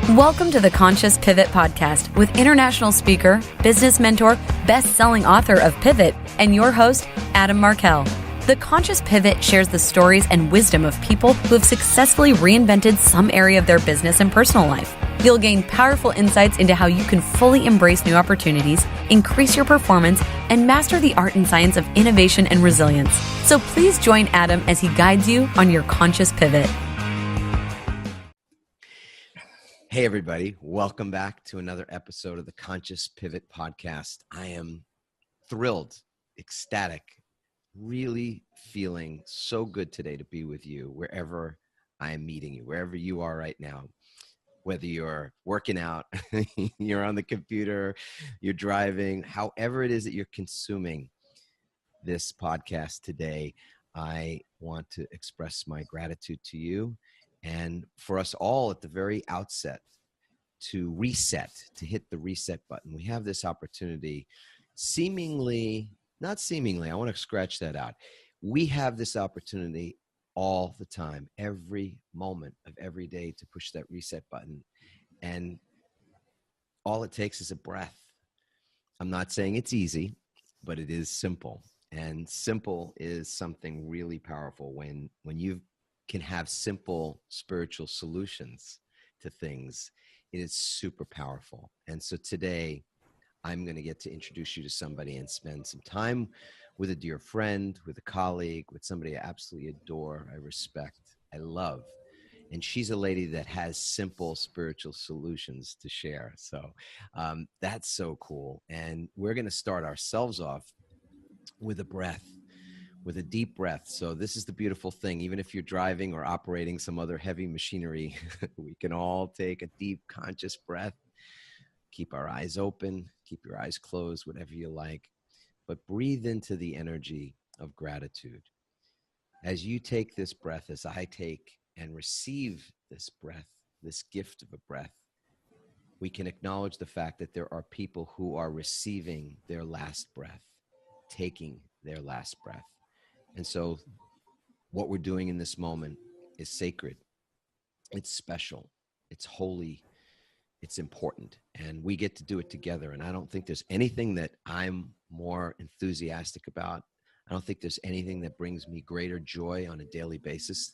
Welcome to the Conscious Pivot Podcast with international speaker, business mentor, best-selling author of Pivot, and your host, Adam Markel. The Conscious Pivot shares the stories and wisdom of people who have successfully reinvented some area of their business and personal life. You'll gain powerful insights into how you can fully embrace new opportunities, increase your performance, and master the art and science of innovation and resilience. So please join Adam as he guides you on your conscious pivot. Hey, everybody. Welcome back to another episode of the Conscious Pivot Podcast. I am thrilled, ecstatic, really feeling so good today to be with you wherever I am meeting you, wherever you are right now. Whether you're working out, you're on the computer, you're driving, however it is that you're consuming this podcast today, I want to express my gratitude to you. And for us all at the very outset to reset, to hit the reset button. We have this opportunity not seemingly, I want to scratch that out. We have this opportunity all the time, every moment of every day to push that reset button. And all it takes is a breath. I'm not saying it's easy, but it is simple. And simple is something really powerful when you can have simple spiritual solutions to things. It is super powerful. And so today I'm going to get to introduce you to somebody and spend some time with a dear friend, with a colleague, with somebody I absolutely adore, I respect, I love. And she's a lady that has simple spiritual solutions to share. So that's so cool. And we're going to start ourselves off with a breath. With a deep breath. So this is the beautiful thing. Even if you're driving or operating some other heavy machinery, we can all take a deep conscious breath. Keep our eyes open, keep your eyes closed, whatever you like. But breathe into the energy of gratitude. As you take this breath, as I take and receive this breath, this gift of a breath, we can acknowledge the fact that there are people who are receiving their last breath, taking their last breath. And so what we're doing in this moment is sacred. It's special. It's holy. It's important. And we get to do it together. And I don't think there's anything that I'm more enthusiastic about. I don't think there's anything that brings me greater joy on a daily basis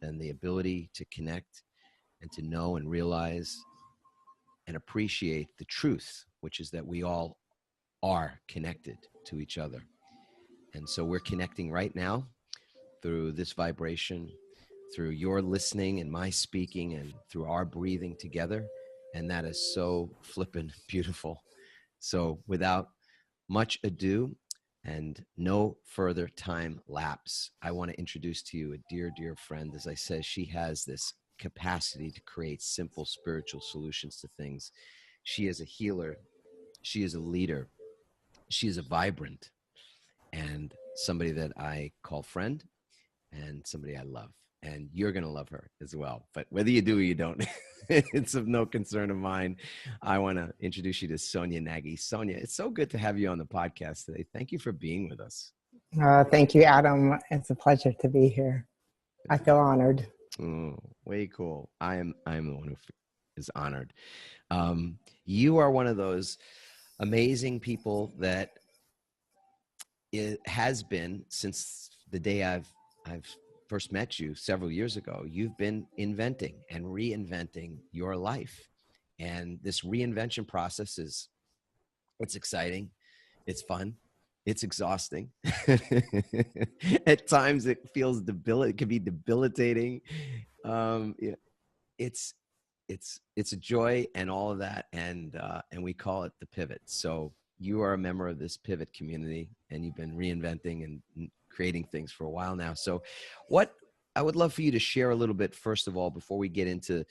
than the ability to connect and to know and realize and appreciate the truth, which is that we all are connected to each other. And so we're connecting right now through this vibration, through your listening and my speaking, and through our breathing together. And that is so flippin' beautiful. So without much ado and no further time lapse, I want to introduce to you a dear, dear friend. As I said, she has this capacity to create simple spiritual solutions to things. She is a healer. She is a leader. She is a vibrant. And somebody that I call friend and somebody I love. And you're going to love her as well. But whether you do or you don't, it's of no concern of mine. I want to introduce you to Sonya Nagy. Sonya, it's so good to have you on the podcast today. Thank you for being with us. Thank you, Adam. It's a pleasure to be here. I feel honored. Oh, way cool. I am the one who is honored. You are one of those amazing people that it has been since the day I've first met you several years ago. You've been inventing and reinventing your life. And this reinvention process it's exciting. It's fun. It's exhausting. At times it feels it can be debilitating. It's a joy and all of that. And we call it the pivot. So you are a member of this pivot community and you've been reinventing and creating things for a while now. So what I would love for you to share a little bit, first of all, before we get into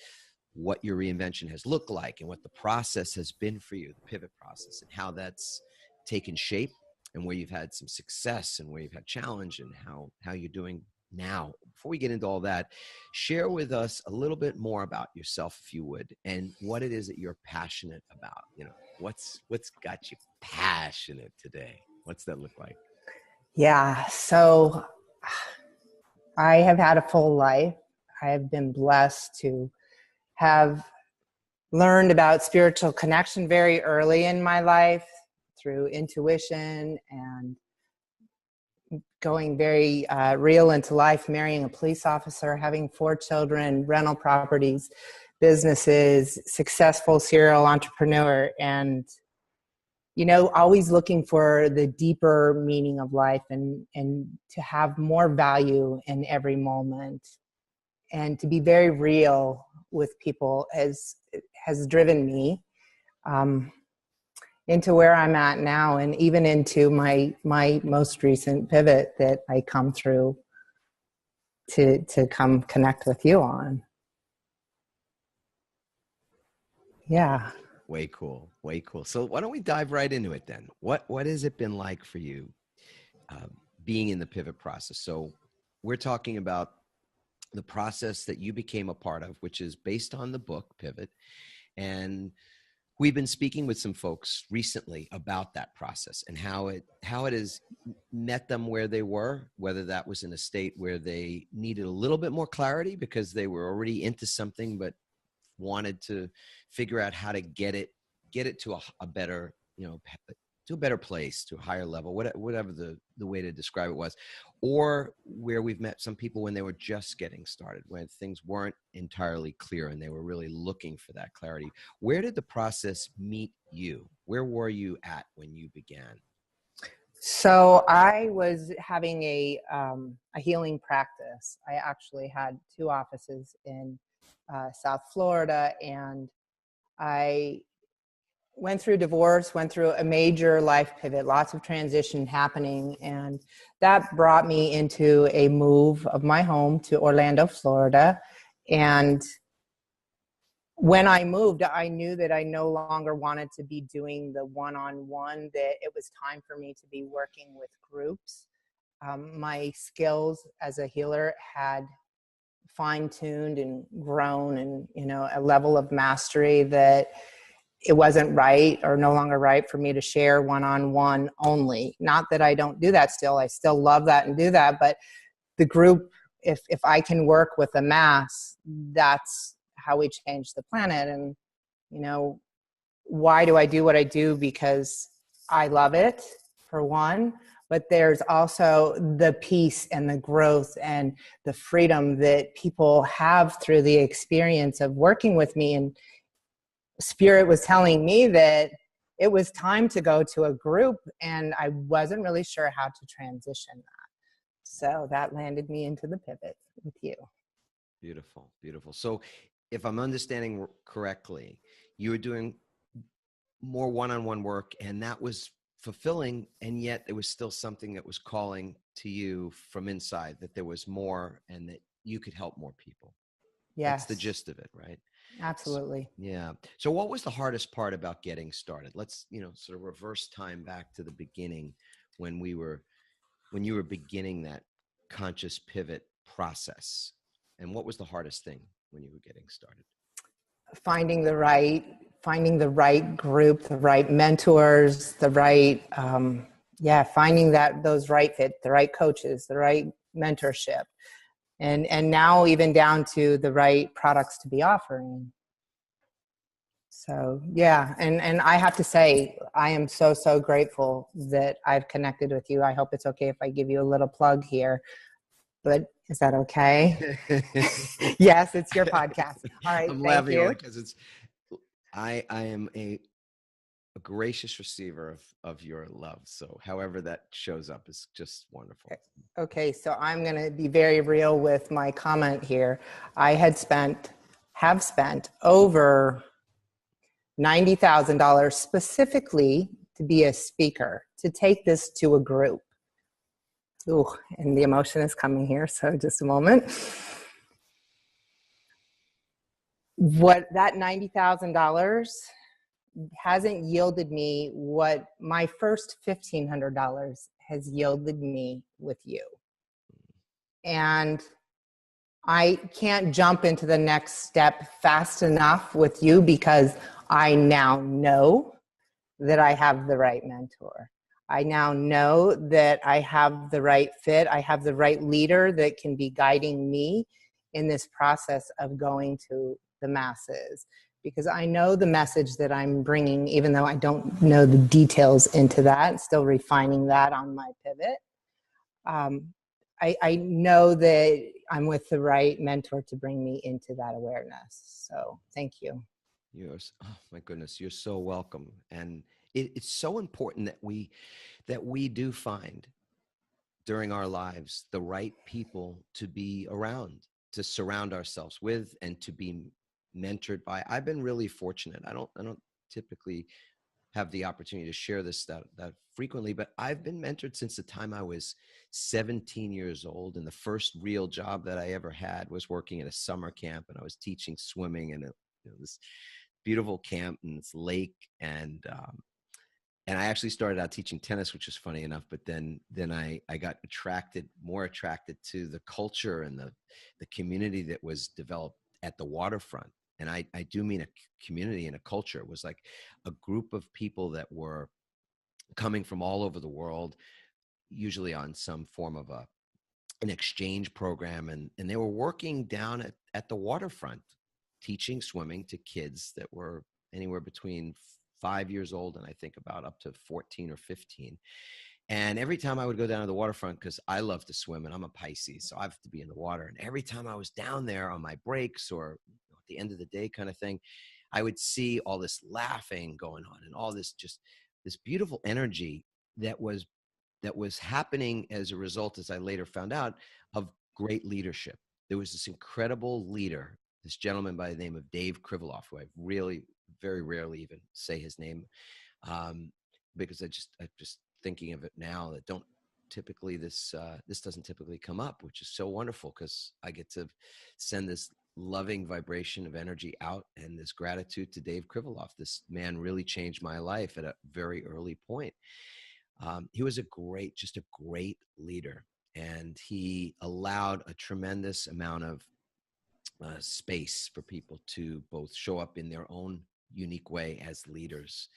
what your reinvention has looked like and what the process has been for you, the pivot process, and how that's taken shape and where you've had some success and where you've had challenge and how you're doing now. Before we get into all that, share with us a little bit more about yourself, if you would, and what it is that you're passionate about. You know, what's got you passionate today? What's that look like? Yeah, so I have had a full life. I have been blessed to have learned about spiritual connection very early in my life through intuition and going very real into life, marrying a police officer, having 4 children, rental properties, businesses, successful serial entrepreneur, and, you know, always looking for the deeper meaning of life and to have more value in every moment and to be very real with people has driven me into where I'm at now, and even into my most recent pivot that I come through to come connect with you on. Yeah. Way cool. Way cool. So why don't we dive right into it then? What has it been like for you being in the pivot process? So we're talking about the process that you became a part of, which is based on the book Pivot. And we've been speaking with some folks recently about that process and how it has met them where they were, whether that was in a state where they needed a little bit more clarity because they were already into something, but wanted to figure out how to get it to a better, you know, to a better place, to a higher level, whatever the way to describe it was, or where we've met some people when they were just getting started, when things weren't entirely clear and they were really looking for that clarity. Where did the process meet you? Where were you at when you began? So I was having a healing practice. I actually had 2 offices in South Florida, and I went through divorce, went through a major life pivot, lots of transition happening. And that brought me into a move of my home to Orlando, Florida. And when I moved, I knew that I no longer wanted to be doing the one-on-one, that it was time for me to be working with groups. My skills as a healer had fine-tuned and grown, and, you know, a level of mastery that it wasn't right or no longer right for me to share one-on-one only. Not that I don't do that still. I still love that and do that. But the group, if I can work with a mass, that's how we change the planet. And, you know, why do I do what I do? Because I love it, for one. But there's also the peace and the growth and the freedom that people have through the experience of working with me. And Spirit was telling me that it was time to go to a group, and I wasn't really sure how to transition that. So that landed me into the pivot with you. Beautiful, beautiful. So if I'm understanding correctly, you were doing more one-on-one work, and that was fulfilling, and yet there was still something that was calling to you from inside, that there was more and that you could help more people. Yes. That's the gist of it, right? Absolutely. Yeah. So what was the hardest part about getting started? Let's, you know, sort of reverse time back to the beginning when you were beginning that conscious pivot process. And what was the hardest thing when you were getting started? Finding the right group, the right mentors, the right, finding those right fit, the right coaches, the right mentorship. And now even down to the right products to be offering. So, yeah. And I have to say, I am so, so grateful that I've connected with you. I hope it's okay if I give you a little plug here, but is that okay? Yes, it's your podcast. All right. I'm thank laughing you. because I am a gracious receiver of your love. So however that shows up is just wonderful. Okay, so I'm going to be very real with my comment here. I have spent over $90,000 specifically to be a speaker, to take this to a group. Ooh, and the emotion is coming here, so just a moment. What that $90,000 hasn't yielded me what my first $1,500 has yielded me with you. And I can't jump into the next step fast enough with you because I now know that I have the right mentor. I now know that I have the right fit. I have the right leader that can be guiding me in this process of going to the masses. because I know the message that I'm bringing, even though I don't know the details into that, still refining that on my pivot. I know that I'm with the right mentor to bring me into that awareness. So thank you. Oh my goodness, you're so welcome. And it's so important that we do find during our lives the right people to be around, to surround ourselves with, and to be mentored by. I've been really fortunate. I don't typically have the opportunity to share this that frequently, but I've been mentored since the time I was 17 years old. And the first real job that I ever had was working at a summer camp, and I was teaching swimming in this beautiful camp and this lake. And I actually started out teaching tennis, which is funny enough, but then I got more attracted to the culture and the community that was developed at the waterfront. And I do mean a community and a culture. It was like a group of people that were coming from all over the world, usually on some form of an exchange program. And they were working down at the waterfront, teaching swimming to kids that were anywhere between 5 years old and I think about up to 14 or 15. And every time I would go down to the waterfront, because I love to swim and I'm a Pisces, so I have to be in the water. And every time I was down there on my breaks or at the end of the day kind of thing, I would see all this laughing going on and all this beautiful energy that was happening as a result, as I later found out, of great leadership. There was this incredible leader, this gentleman by the name of Dave Krivoloff, who I really very rarely even say his name, because I just thinking of it now that don't typically this doesn't typically come up, which is so wonderful because I get to send this loving vibration of energy out and this gratitude to Dave Krivoloff. This man really changed my life at a very early point. He was just a great leader, and he allowed a tremendous amount of space for people to both show up in their own unique way as leaders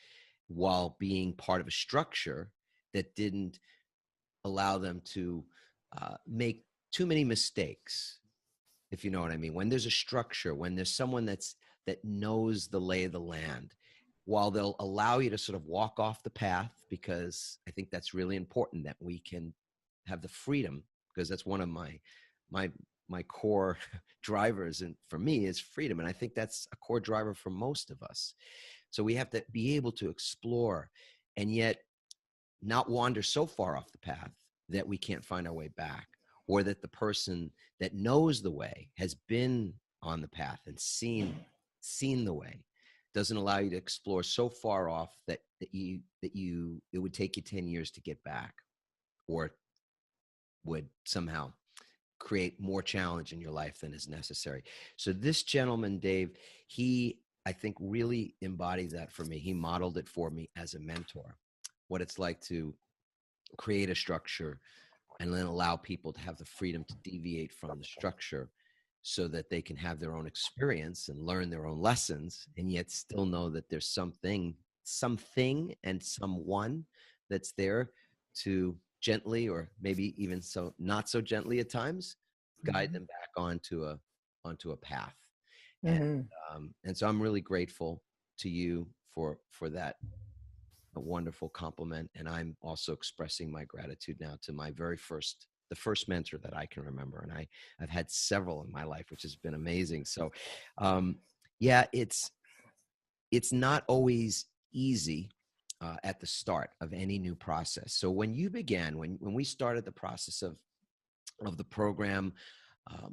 while being part of a structure that didn't allow them to make too many mistakes, if you know what I mean. When there's a structure, when there's someone that knows the lay of the land, while they'll allow you to sort of walk off the path, because I think that's really important, that we can have the freedom, because that's one of my core drivers, and for me is freedom. And I think that's a core driver for most of us. So we have to be able to explore and yet not wander so far off the path that we can't find our way back, or that the person that knows the way, has been on the path and seen the way, doesn't allow you to explore so far off that it would take you 10 years to get back, or would somehow create more challenge in your life than is necessary. So this gentleman, Dave, he, I think, really embodied that for me. He modeled it for me as a mentor, what it's like to create a structure and then allow people to have the freedom to deviate from the structure so that they can have their own experience and learn their own lessons, and yet still know that there's something and someone that's there to gently, or maybe even so not so gently at times, guide them back onto a path. And so I'm really grateful to you for that, a wonderful compliment. And I'm also expressing my gratitude now to the first mentor that I can remember. And I've had several in my life, which has been amazing. So yeah, it's not always easy at the start of any new process. So when you began, when we started the process of the program,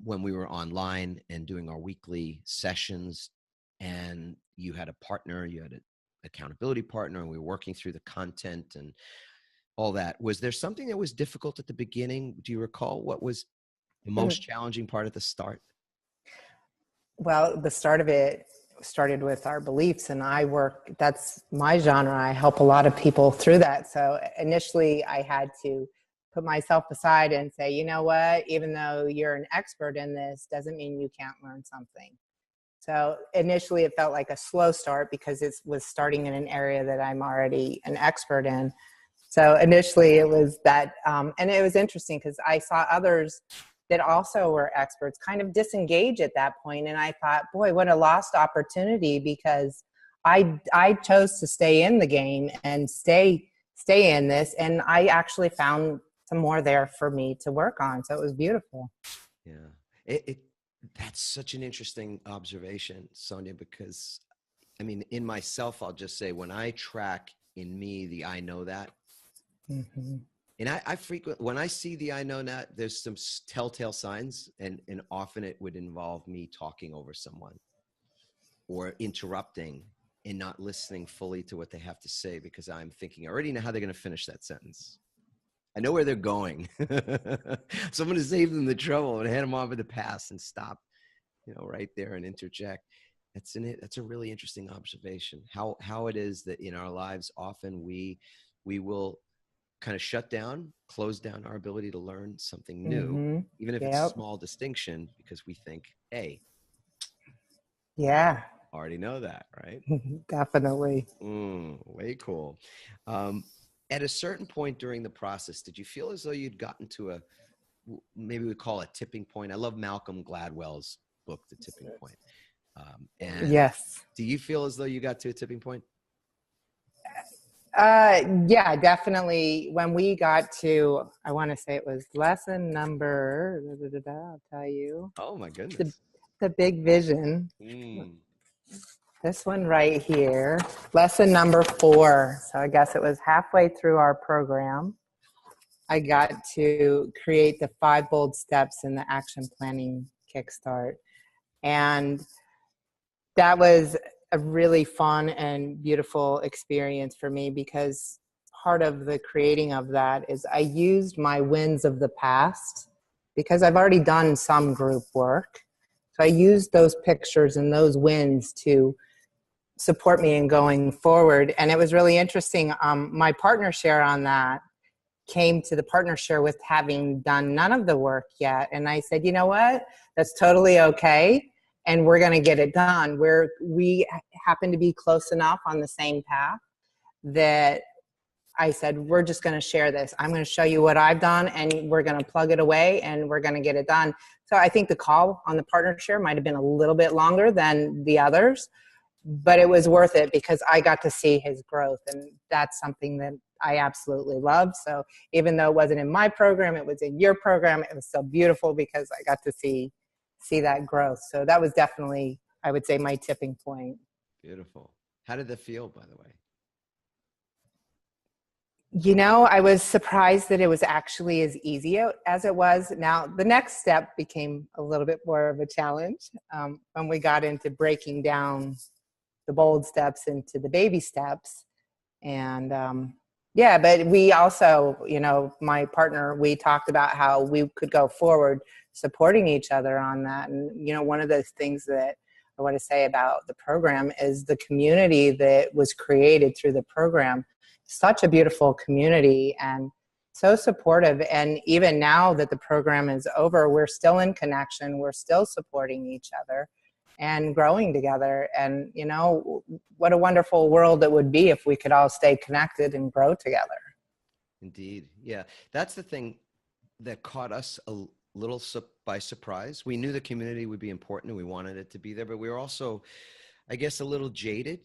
when we were online and doing our weekly sessions, and you had a partner, you had an accountability partner, and we were working through the content and all that, was there something that was difficult at the beginning? Do you recall what was the most challenging part at the start? Well, the start of it started with our beliefs, and that's my genre. I help a lot of people through that. So initially I had to put myself aside and say, you know what, even though you're an expert in this, doesn't mean you can't learn something. So initially it felt like a slow start because it was starting in an area that I'm already an expert in. So initially it was that, and it was interesting because I saw others that also were experts kind of disengage at that point. And I thought, boy, what a lost opportunity, because I chose to stay in the game and stay in this. And I actually found some more there for me to work on. So it was beautiful. Yeah. That's such an interesting observation, Sonya, because I mean, in myself, I'll just say when I track in me the I know that, Mm-hmm. and I frequently, when I see the I know that, there's some telltale signs, and often it would involve me talking over someone or interrupting and not listening fully to what they have to say, because I'm thinking, I already know how they're going to finish that sentence. I know where they're going. So I'm going to save them the trouble and hand them off at the pass and stop, right there and interject. That's a really interesting observation. How it is that in our lives, often we will kind of shut down, close down our ability to learn something new, Mm-hmm. even if it's a small distinction, because we think, hey, yeah, already know that, right? definitely. Way cool. At a certain point during the process, did you feel as though you'd gotten to maybe we call it tipping point? I love Malcolm Gladwell's book, The Tipping Point. And Yes. do you feel as though you got to a tipping point? Yeah, definitely. When we got to, I want to say it was lesson number, I'll tell you. Oh my goodness. The big vision. Mm. This one right here, lesson number 4. So I guess it was halfway through our program. I got to create the 5 bold steps in the action planning kickstart. And that was a really fun and beautiful experience for me, because part of the creating of that is I used my wins of the past, because I've already done some group work. So I used those pictures and those wins to support me in going forward. And it was really interesting. My partner share on that came to the partner share with having done none of the work yet. And I said, you know what? That's totally okay. And we're going to get it done. We happen to be close enough on the same path that I said, we're just going to share this. I'm going to show you what I've done, and we're going to plug it away, and we're going to get it done. So I think the call on the partner share might have been a little bit longer than the others, but it was worth it because I got to see his growth, and that's something that I absolutely love. So even though it wasn't in my program, it was in your program, it was so beautiful because I got to see that growth. So that was definitely, I would say, my tipping point. Beautiful. How did that feel, by the way? I was surprised that it was actually as easy as it was. Now, the next step became a little bit more of a challenge when we got into breaking down the bold steps into the baby steps. And but we also, my partner, we talked about how we could go forward supporting each other on that. And, one of the things that I want to say about the program is the community that was created through the program. Such a beautiful community and so supportive. And even now that the program is over, we're still in connection. We're still supporting each other and growing together. And, what a wonderful world it would be if we could all stay connected and grow together. Indeed. Yeah. That's the thing that caught us a little by surprise. We knew the community would be important and we wanted it to be there, but we were also, I guess, a little jaded,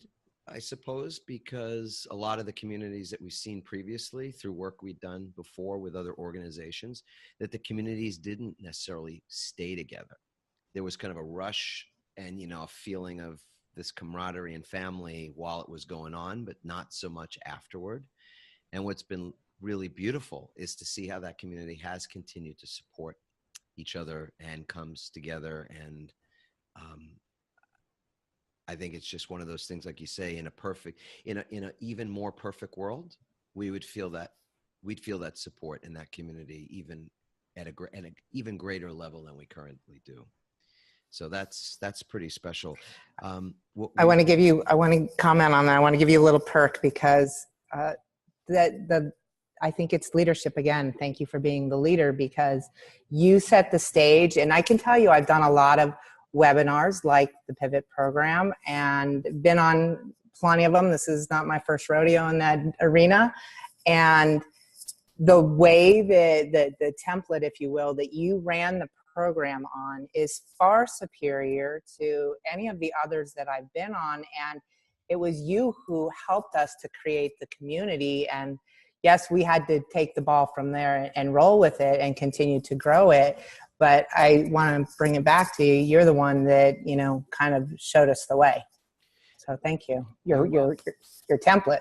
I suppose, because a lot of the communities that we've seen previously through work we'd done before with other organizations, that the communities didn't necessarily stay together. There was kind of a rush and, a feeling of this camaraderie and family while it was going on, but not so much afterward. And what's been really beautiful is to see how that community has continued to support each other and comes together. And I think it's just one of those things, like you say, in a even more perfect world, we'd feel that support in that community, even at an even greater level than we currently do. So that's pretty special. I want to comment on that. I want to give you a little perk because I think it's leadership again. Thank you for being the leader, because you set the stage. And I can tell you, I've done a lot of webinars like the Pivot program and been on plenty of them. This is not my first rodeo in that arena. And the way that the template, if you will, that you ran the program on is far superior to any of the others that I've been on. And it was you who helped us to create the community. And yes, we had to take the ball from there and roll with it and continue to grow it. But I want to bring it back to you. You're the one that, kind of showed us the way. So thank you. Your template.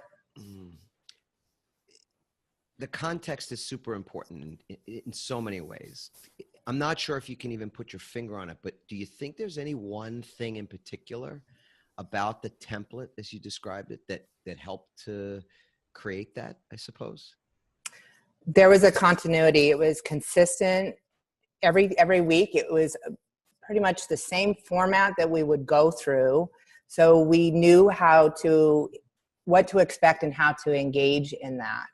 The context is super important in so many ways. I'm not sure if you can even put your finger on it, but do you think there's any one thing in particular about the template as you described it that helped to create that, I suppose? There was a continuity. It was consistent. Every week it was pretty much the same format that we would go through. So we knew what to expect and how to engage in that.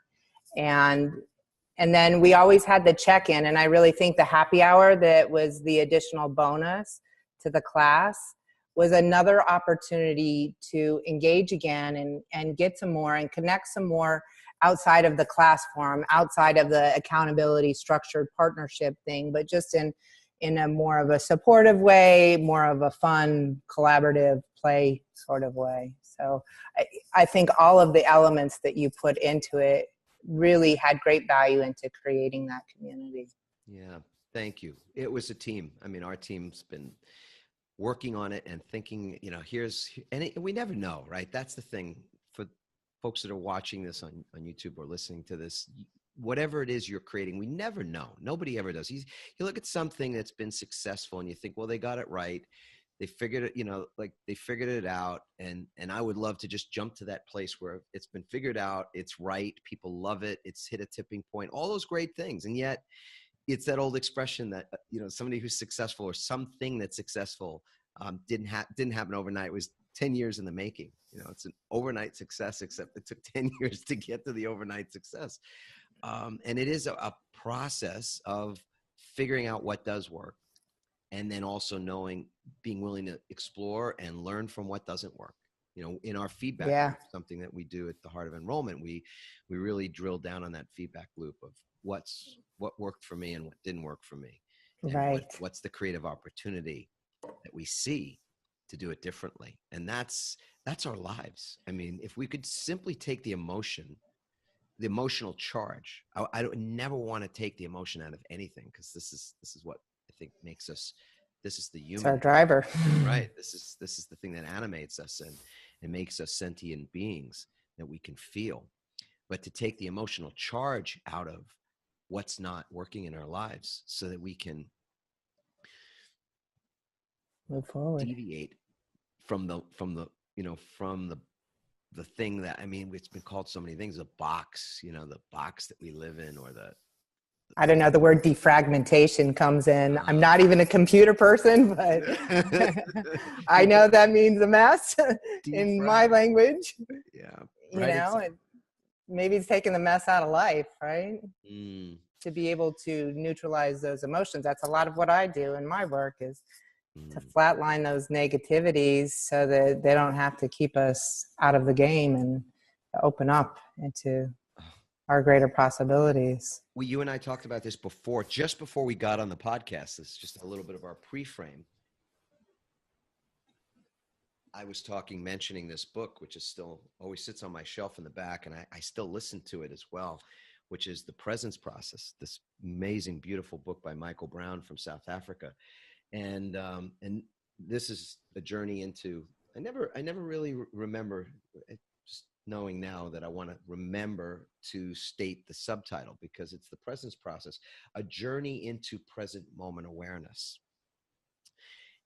And then we always had the check-in, and I really think the happy hour that was the additional bonus to the class was another opportunity to engage again and get some more and connect some more outside of the class forum, outside of the accountability structured partnership thing, but just in a more of a supportive way, more of a fun, collaborative play sort of way. So I think all of the elements that you put into it really had great value into creating that community. Yeah, thank you. It was a team. I mean, our team's been working on it and thinking, we never know, right? That's the thing for folks that are watching this on YouTube or listening to this. Whatever it is you're creating, we never know. Nobody ever does. You look at something that's been successful and you think, well, they got it right. They figured it, they figured it out. And I would love to just jump to that place where it's been figured out. It's right. People love it. It's hit a tipping point, all those great things. And yet it's that old expression that, somebody who's successful or something that's successful didn't happen overnight. It was 10 years in the making. It's an overnight success, except it took 10 years to get to the overnight success. And it is a process of figuring out what does work. And then also being willing to explore and learn from what doesn't work. In our feedback, something that we do at the Heart of Enrollment, we really drill down on that feedback loop of what worked for me and what didn't work for me. And right. What's the creative opportunity that we see to do it differently. And that's our lives. I mean, if we could simply take the emotional charge, I don't never want to take the emotion out of anything, because this is what I think makes us, this is the human. It's our driver. Right. This is the thing that animates us and makes us sentient beings that we can feel. But to take the emotional charge out of what's not working in our lives so that we can move forward, deviate from the thing that, I mean, it's been called so many things, the box that we live in, or I don't know, the word defragmentation comes in. I'm not even a computer person, but I know that means a mess in my language. Yeah. Right. Maybe it's taking the mess out of life, right? To be able to neutralize those emotions. That's a lot of what I do in my work, is to flatline those negativities so that they don't have to keep us out of the game, and to open up into our greater possibilities. Well, you and I talked about this before, just before we got on the podcast. This is just a little bit of our pre-frame. I was mentioning this book, which is still always sits on my shelf in the back, and I still listen to it as well, which is The Presence Process, this amazing, beautiful book by Michael Brown from South Africa. And this is a journey into, I never really remember, just knowing now that I want to remember to state the subtitle, because it's The Presence Process, a journey into present moment awareness.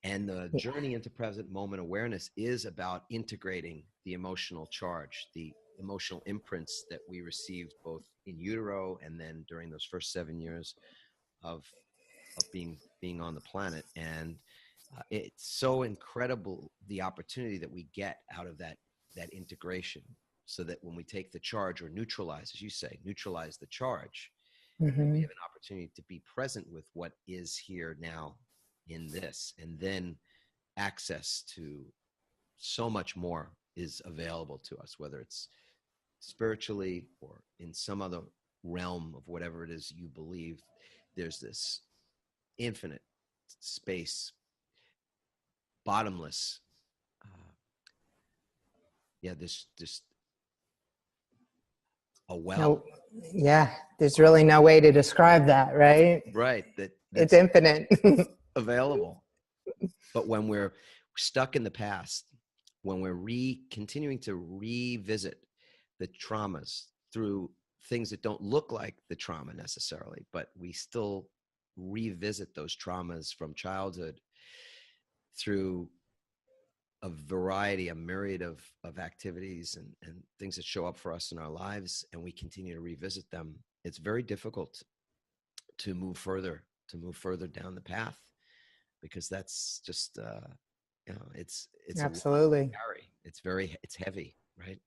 And the journey into present moment awareness is about integrating the emotional charge, the emotional imprints that we received both in utero and then during those first 7 years of being on the planet. And it's so incredible, the opportunity that we get out of that integration, so that when we take the charge, or neutralize, as you say, neutralize the charge, we have an opportunity to be present with what is here now in this, and then access to so much more is available to us, whether it's spiritually or in some other realm of whatever it is you believe. There's this infinite space, bottomless. This a well. No, yeah, there's really no way to describe that, right? Right. It's infinite. Available. But when we're stuck in the past, when we're continuing to revisit the traumas through things that don't look like the trauma necessarily, but we still revisit those traumas from childhood through a myriad of to move further down the path, because that's just it's Absolutely. a lot to carry. It's heavy, right?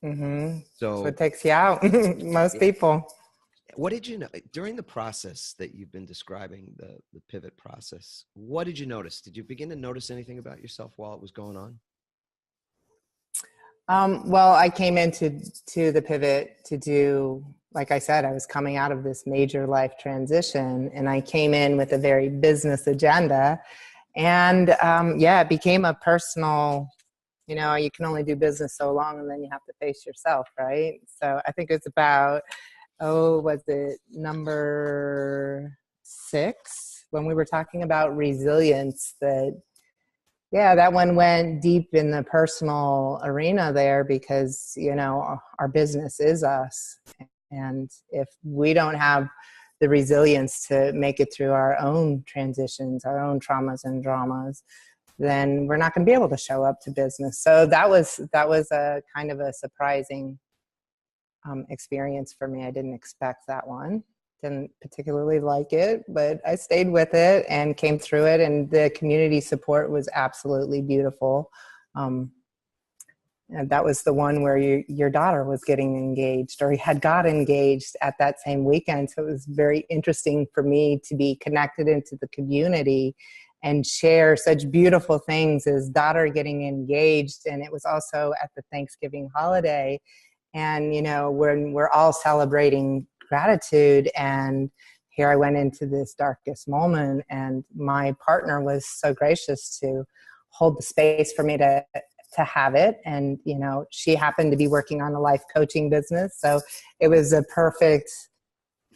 Mm-hmm. So it takes you out. Most people. What did you know during the process that you've been describing, the pivot process? What did you notice? Did you begin to notice anything about yourself while it was going on? Well, I came into the pivot to do, like I said, I was coming out of this major life transition, and I came in with a very business agenda. And it became a personal, you can only do business so long, and then you have to face yourself, right? So I think it's about, was it number 6 when we were talking about resilience, that one went deep in the personal arena there, because, our business is us. And if we don't have the resilience to make it through our own transitions, our own traumas and dramas, then we're not going to be able to show up to business. So that was a kind of a surprising experience for me. I didn't expect that one. Didn't particularly like it, but I stayed with it and came through it. And the community support was absolutely beautiful. And that was the one where your daughter was getting engaged, or had got engaged at that same weekend. So it was very interesting for me to be connected into the community and share such beautiful things as daughter getting engaged. And it was also at the Thanksgiving holiday. And, when we're all celebrating gratitude, and here I went into this darkest moment, and my partner was so gracious to hold the space for me to have it. And, she happened to be working on a life coaching business. So it was a perfect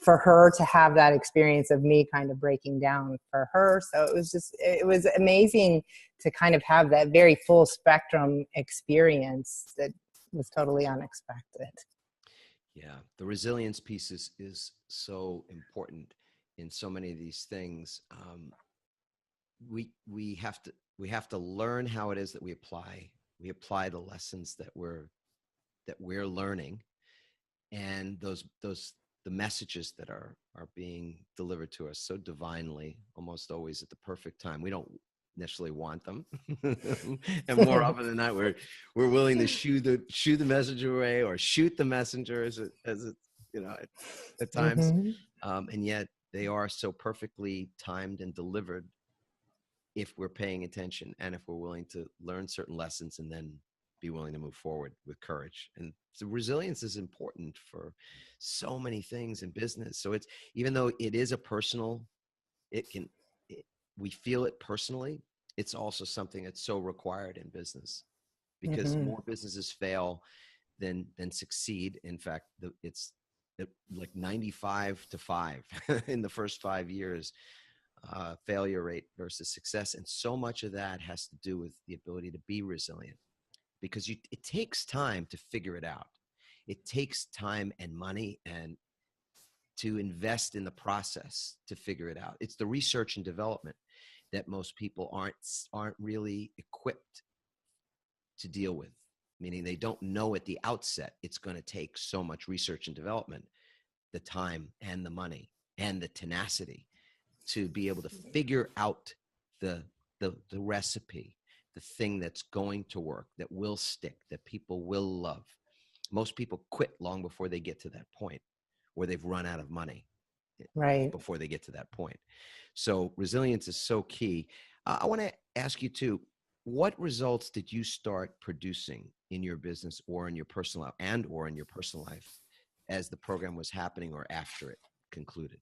for her to have that experience of me kind of breaking down for her. So it was amazing to kind of have that very full spectrum experience that was totally unexpected. Yeah, the resilience piece is so important in so many of these things. We have to learn how it is that we apply the lessons that we're learning, and the messages that are being delivered to us so divinely, almost always at the perfect time. We don't necessarily want them, and more often than not, we're willing to shoo the messenger away, or shoot the messenger as it at times. Mm-hmm. And yet they are so perfectly timed and delivered if we're paying attention, and if we're willing to learn certain lessons and then be willing to move forward with courage. And so resilience is important for so many things in business. So it's, even though it is a personal, we feel it personally, it's also something that's so required in business, because Mm-hmm. more businesses fail than succeed. In fact, it's like 95-5 in the first 5 years, failure rate versus success. And so much of that has to do with the ability to be resilient, because it takes time to figure it out. It takes time and money, and to invest in the process to figure it out. It's the research and development that most people aren't really equipped to deal with, meaning they don't know at the outset it's going to take so much research and development, the time and the money and the tenacity to be able to figure out the recipe, the thing that's going to work, that will stick, that people will love. Most people quit long before they get to that point, or they've run out of money Right. before they get to that point. So resilience is so key. I want to ask you too, what results did you start producing in your business or in your personal life as the program was happening, or after it concluded?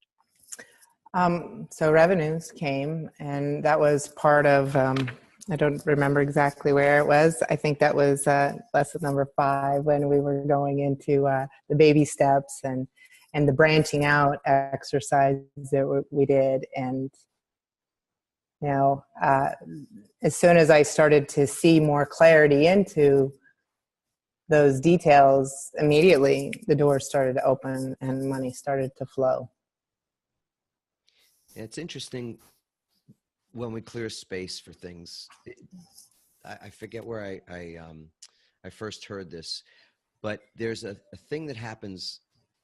So revenues came, and that was part of, I don't remember exactly where it was. I think that was lesson number 5 when we were going into the baby steps and the branching out exercise that we did. And, you know, as soon as I started to see more clarity into those details, immediately the doors started to open and money started to flow. It's interesting when we clear space for things. I forget where I first heard this, but there's a thing that happens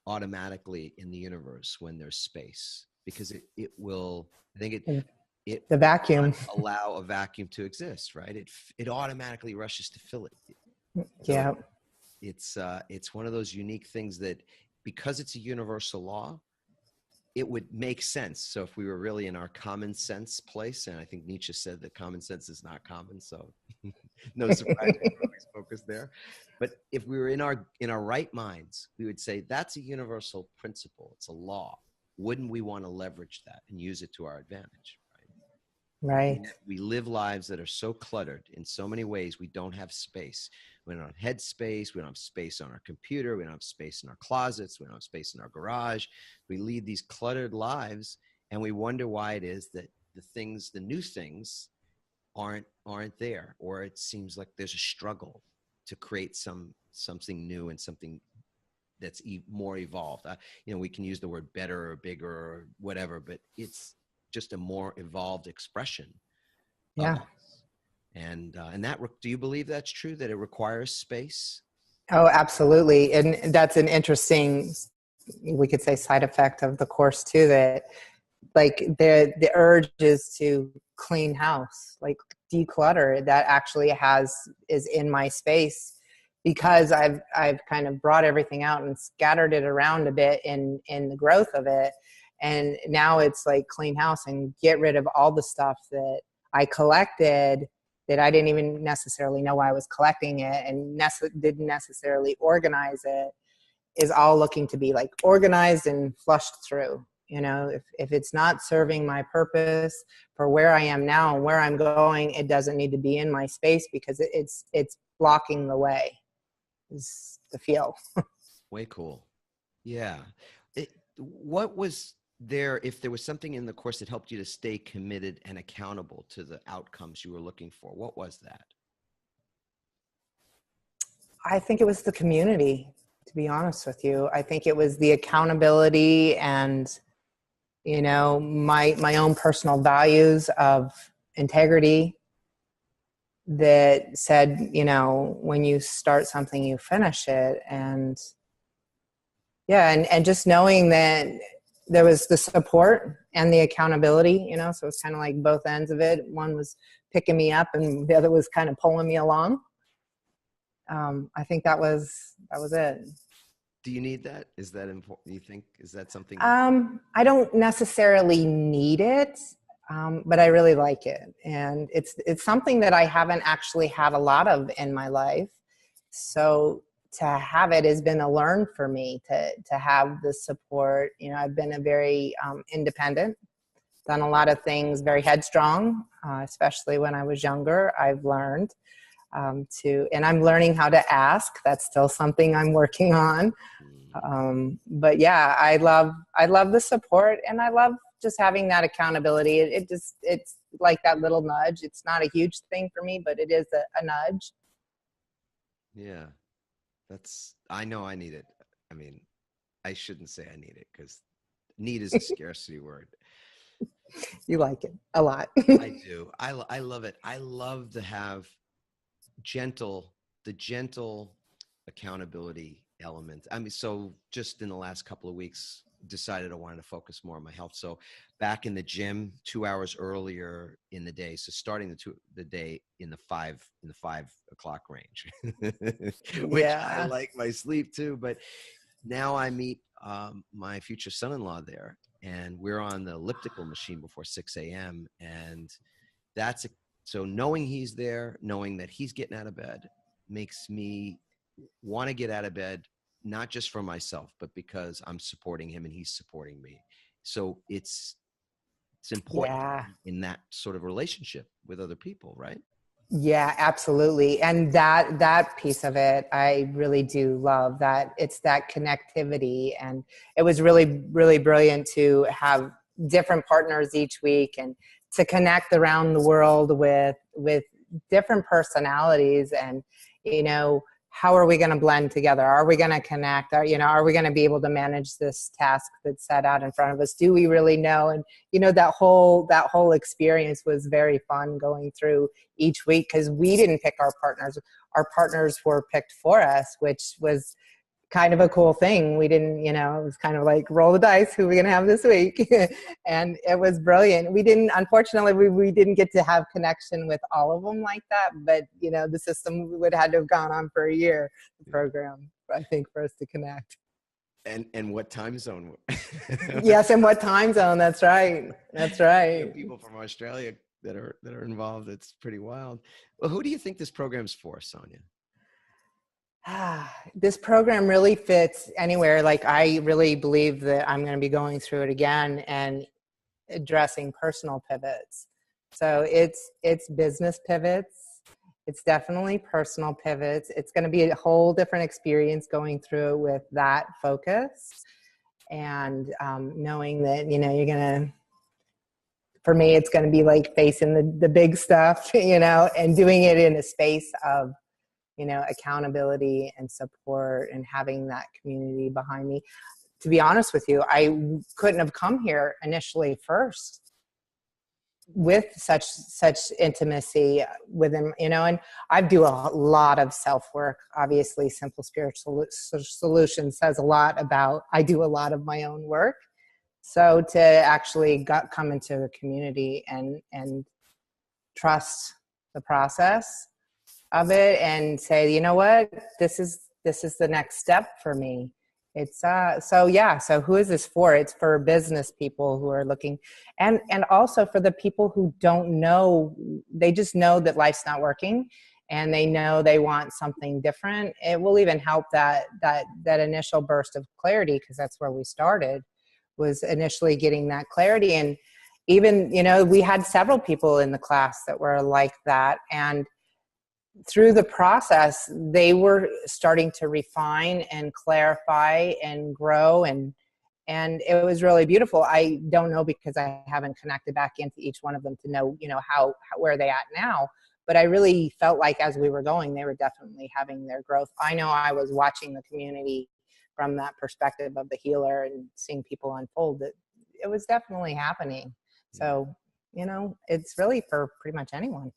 automatically in the universe when there's space, because it will, I think it The vacuum. allow a vacuum to exist, right? It automatically rushes to fill it. So Yeah. it's one of those unique things that, because it's a universal law, it would make sense. So if we were really in our common sense place, and I think Nietzsche said that common sense is not common, so no surprise we're always focused there. But if we were in our right minds, we would say that's a universal principle. It's a law. Wouldn't we want to leverage that and use it to our advantage? Right. We live lives that are so cluttered in so many ways. We don't have space. We don't have head space. We don't have space on our computer. We don't have space in our closets. We don't have space in our garage. We lead these cluttered lives, and we wonder why it is that the new things aren't there, or it seems like there's a struggle to create something new and something that's more evolved. We can use the word better or bigger or whatever, but it's just a more evolved expression. Yeah. And that, do you believe that's true, that it requires space? Oh, absolutely. And that's an interesting, we could say, side effect of the course too, that like the urge is to clean house, like declutter, that actually is in my space, because I've kind of brought everything out and scattered it around a bit in the growth of it. And now it's like clean house and get rid of all the stuff that I collected that I didn't even necessarily know I was collecting it, and didn't necessarily organize it, is all looking to be like organized and flushed through. If it's not serving my purpose for where I am now and where I'm going, it doesn't need to be in my space, because it's blocking the way, is the feel. Way cool. Yeah. What was there, if there was something in the course that helped you to stay committed and accountable to the outcomes you were looking for, what was that? I think it was the community, to be honest with you. I think it was the accountability and, my own personal values of integrity that said, when you start something, you finish it. And yeah, and just knowing that there was the support and the accountability, so it's kind of like both ends of it. One was picking me up and the other was kind of pulling me along. I think that was it. Do you need that? Is that important? You think, is that something? I don't necessarily need it, but I really like it. And it's something that I haven't actually had a lot of in my life. So to have it has been a learn for me, to have the support. I've been a very independent, done a lot of things very headstrong, especially when I was younger. I've learned and I'm learning how to ask. That's still something I'm working on. But yeah, I love the support, and I love just having that accountability. It's like that little nudge. It's not a huge thing for me, but it is a nudge. Yeah, I know I need it. I mean, I shouldn't say I need it, because need is a scarcity word. You like it a lot. I do. I love it. I love to have the gentle accountability element. I mean, so just in the last couple of weeks, decided I wanted to focus more on my health. So back in the gym 2 hours earlier in the day. So starting the day in the 5 o'clock range, which I like my sleep too. But now I meet my future son-in-law there, and we're on the elliptical machine before 6 a.m. And so knowing he's there, knowing that he's getting out of bed, makes me want to get out of bed, not just for myself, but because I'm supporting him and he's supporting me. So it's It's important Yeah. in that sort of relationship with other people, right? Yeah, absolutely. And that piece of it, I really do love that. It's that connectivity. And it was really, really brilliant to have different partners each week and to connect around the world with different personalities. And, you know, how are we going to blend together? Are we going to connect? Are we going to be able to manage this task that's set out in front of us? Do we really know? And, that whole experience was very fun going through each week, because we didn't pick our partners. Our partners were picked for us, which was kind of a cool thing. We didn't, it was kind of like roll the dice, who are we going to have this week? And it was brilliant. Unfortunately, we didn't get to have connection with all of them like that, but the system would have had to have gone on for a year, the program, I think, for us to connect. And what time zone? Yes, and what time zone? That's right. That's right. People from Australia that are involved. It's pretty wild. Well, who do you think this program's for, Sonya? This program really fits anywhere. Like, I really believe that I'm going to be going through it again and addressing personal pivots. So it's business pivots. It's definitely personal pivots. It's going to be a whole different experience going through it with that focus, and knowing that, you're going to, for me, it's going to be like facing the big stuff, and doing it in a space of, accountability and support, and having that community behind me. To be honest with you, I couldn't have come here initially first with such intimacy with him, and I do a lot of self-work. Obviously, Simple Spiritual Solution says a lot about, I do a lot of my own work. So to actually come into the community and trust the process of it, and say, you know what, this is the next step for me. It's so who is this for? It's for business people who are looking, and also for the people who don't know, they just know that life's not working and they know they want something different. It will even help that initial burst of clarity, because that's where we started, was initially getting that clarity. And even, we had several people in the class that were like that, and through the process, they were starting to refine and clarify and grow, and it was really beautiful. I don't know, because I haven't connected back into each one of them to know, how where they at now. But I really felt like as we were going, they were definitely having their growth. I know I was watching the community from that perspective of the healer and seeing people unfold. That it was definitely happening. So, it's really for pretty much anyone.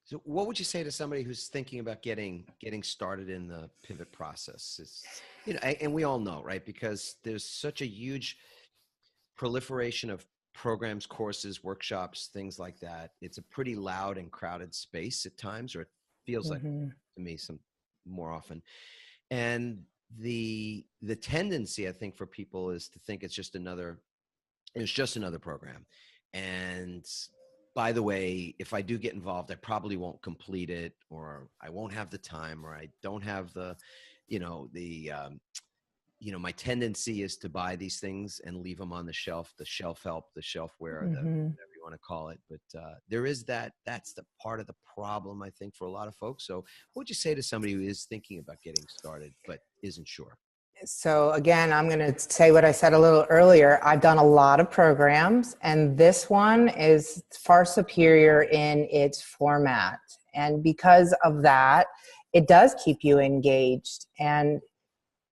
So what would you say to somebody who's thinking about getting started in the pivot process? It's, and we all know, right? Because there's such a huge proliferation of programs, courses, workshops, things like that. It's a pretty loud and crowded space at times, or it feels like to me some more often. And the tendency, I think, for people is to think it's just another program. And by the way, if I do get involved, I probably won't complete it, or I won't have the time, or I don't have the, my tendency is to buy these things and leave them on the shelf help, the shelfware, whatever you want to call it. But there is that's the part of the problem, I think, for a lot of folks. So what would you say to somebody who is thinking about getting started but isn't sure? So again, I'm going to say what I said a little earlier. I've done a lot of programs, and this one is far superior in its format. And because of that, it does keep you engaged. And,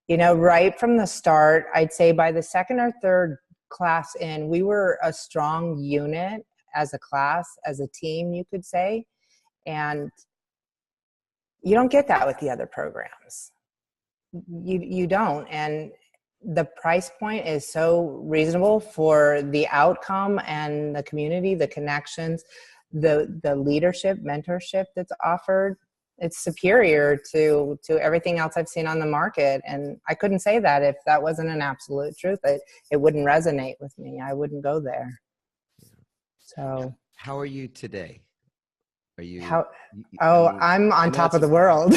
right from the start, I'd say by the second or third class in, we were a strong unit as a class, as a team, you could say. And you don't get that with the other programs. You don't. And the price point is so reasonable for the outcome and the community, the connections, the leadership, mentorship that's offered. It's superior to everything else I've seen on the market. And I couldn't say that if that wasn't an absolute truth. It wouldn't resonate with me. I wouldn't go there. So how are you today? Are you? I'm on top of the world.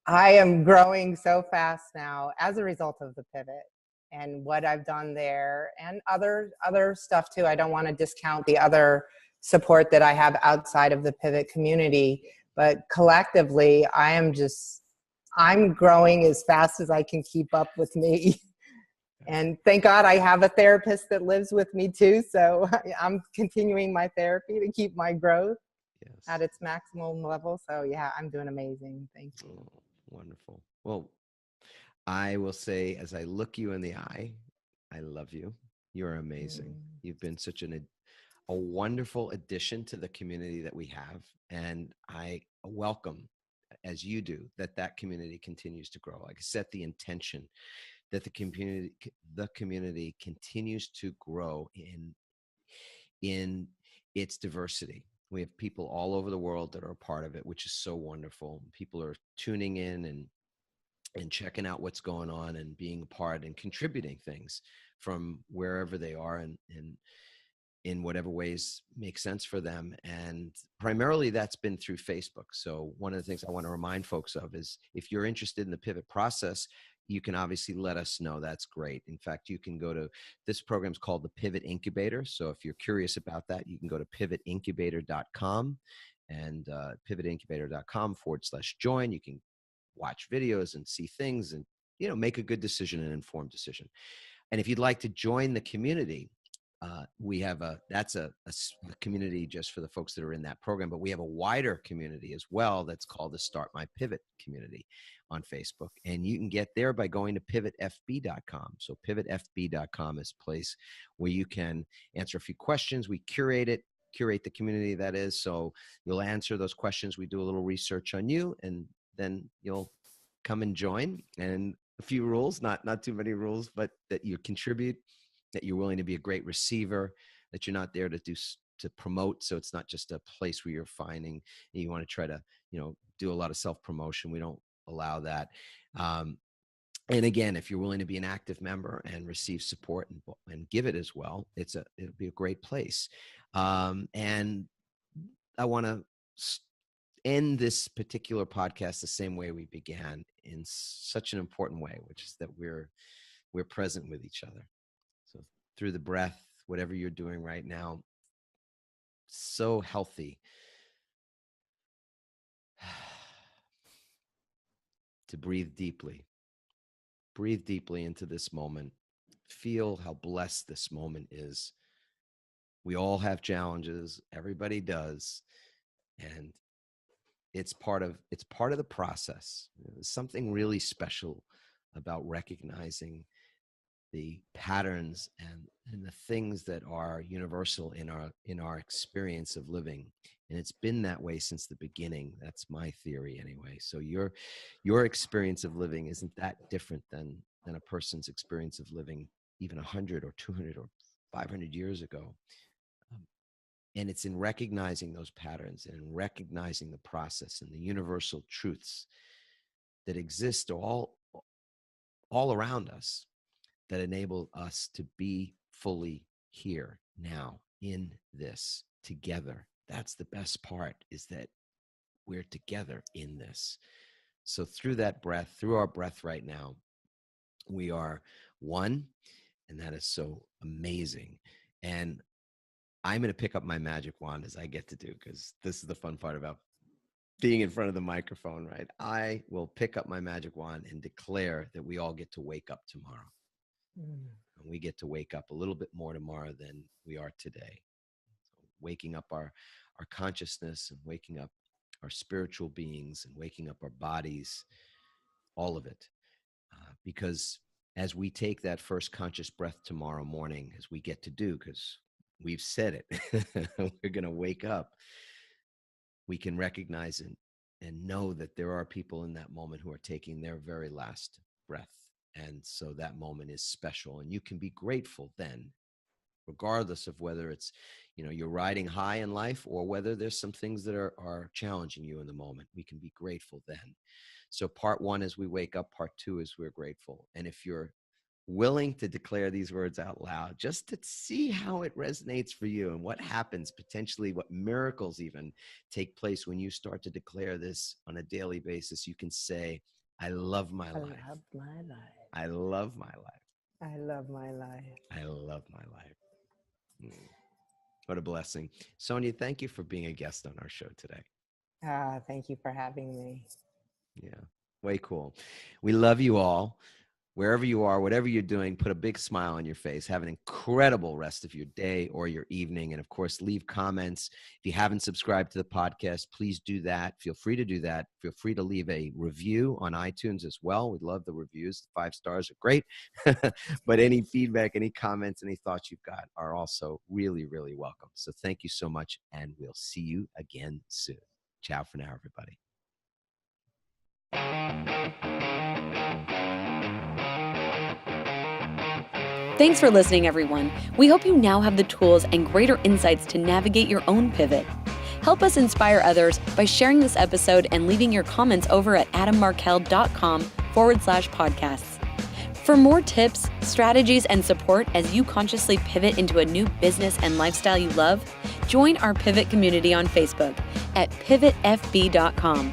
I am growing so fast now as a result of the pivot. and what I've done there, and other stuff too. I don't want to discount the other support that I have outside of the Pivot community, but collectively, I'm growing as fast as I can keep up with me. And thank God I have a therapist that lives with me too. So I'm continuing my therapy to keep my growth at its maximum level. So yeah, I'm doing amazing. Thank you. Oh, wonderful. Well, I will say, as I look you in the eye, I love you. You're amazing. You've been such a wonderful addition to the community that we have. And I welcome, as you do, that community continues to grow. Like I set the intention that the community continues to grow in its diversity. We have people all over the world that are a part of it, which is so wonderful. People are tuning in and checking out what's going on and being a part and contributing things from wherever they are and in whatever ways make sense for them. And primarily that's been through Facebook. So one of the things I want to remind folks of is if you're interested in the pivot process, you can obviously let us know. That's great. In fact, you can go to, this program's called the Pivot Incubator. So if you're curious about that, you can go to pivotincubator.com and pivotincubator.com/join. You can watch videos and see things and, make a good decision, an informed decision. And if you'd like to join the community, we have that's a community just for the folks that are in that program, but we have a wider community as well that's called the Start My Pivot community on Facebook. And you can get there by going to pivotfb.com. So pivotfb.com is a place where you can answer a few questions. We curate the community, that is. So you'll answer those questions. We do a little research on you, and then you'll come and join. And a few rules, not too many rules, but that you contribute, that you're willing to be a great receiver, that you're not there to promote. So it's not just a place where you're finding and you want to try to, do a lot of self-promotion. We don't allow that. And again, if you're willing to be an active member and receive support and give it as well, it'll be a great place. And I want to end this particular podcast the same way we began, in such an important way, which is that we're present with each other. So through the breath, whatever you're doing right now, so healthy to breathe deeply into this moment. Feel how blessed this moment is. We all have challenges. Everybody does. And it's part of the process. There's something really special about recognizing the patterns and the things that are universal in our experience of living. And it's been that way since the beginning. That's my theory anyway. So your experience of living isn't that different than a person's experience of living even 100 or 200 or 500 years ago. And it's in recognizing those patterns and in recognizing the process and the universal truths that exist all around us that enable us to be fully here now in this together. That's the best part, is that we're together in this. So through that breath, through our breath right now, we are one, and that is so amazing. And I'm going to pick up my magic wand, as I get to do, because this is the fun part about being in front of the microphone, right? I will pick up my magic wand and declare that we all get to wake up tomorrow. And we get to wake up a little bit more tomorrow than we are today. So waking up our consciousness and waking up our spiritual beings and waking up our bodies, all of it. Because as we take that first conscious breath tomorrow morning, as we get to do, because we've said it, we're going to wake up, we can recognize it and know that there are people in that moment who are taking their very last breath. And so that moment is special, and you can be grateful then, regardless of whether it's, you're riding high in life or whether there's some things that are challenging you in the moment. We can be grateful then. So part one is we wake up, part two is we're grateful. And if you're willing to declare these words out loud, just to see how it resonates for you and what happens, potentially what miracles even take place when you start to declare this on a daily basis, you can say, I love my life. I love my life. I love my life. I love my life. I love my life. What a blessing. Sonya, thank you for being a guest on our show today. Thank you for having me. Yeah, way cool. We love you all. Wherever you are, whatever you're doing, put a big smile on your face. Have an incredible rest of your day or your evening. And of course, leave comments. If you haven't subscribed to the podcast, please do that. Feel free to do that. Feel free to leave a review on iTunes as well. We love the reviews. 5 stars are great. But any feedback, any comments, any thoughts you've got are also really, really welcome. So thank you so much. And we'll see you again soon. Ciao for now, everybody. Thanks for listening, everyone. We hope you now have the tools and greater insights to navigate your own pivot. Help us inspire others by sharing this episode and leaving your comments over at adammarkel.com/podcasts. For more tips, strategies, and support as you consciously pivot into a new business and lifestyle you love, join our Pivot community on Facebook at pivotfb.com.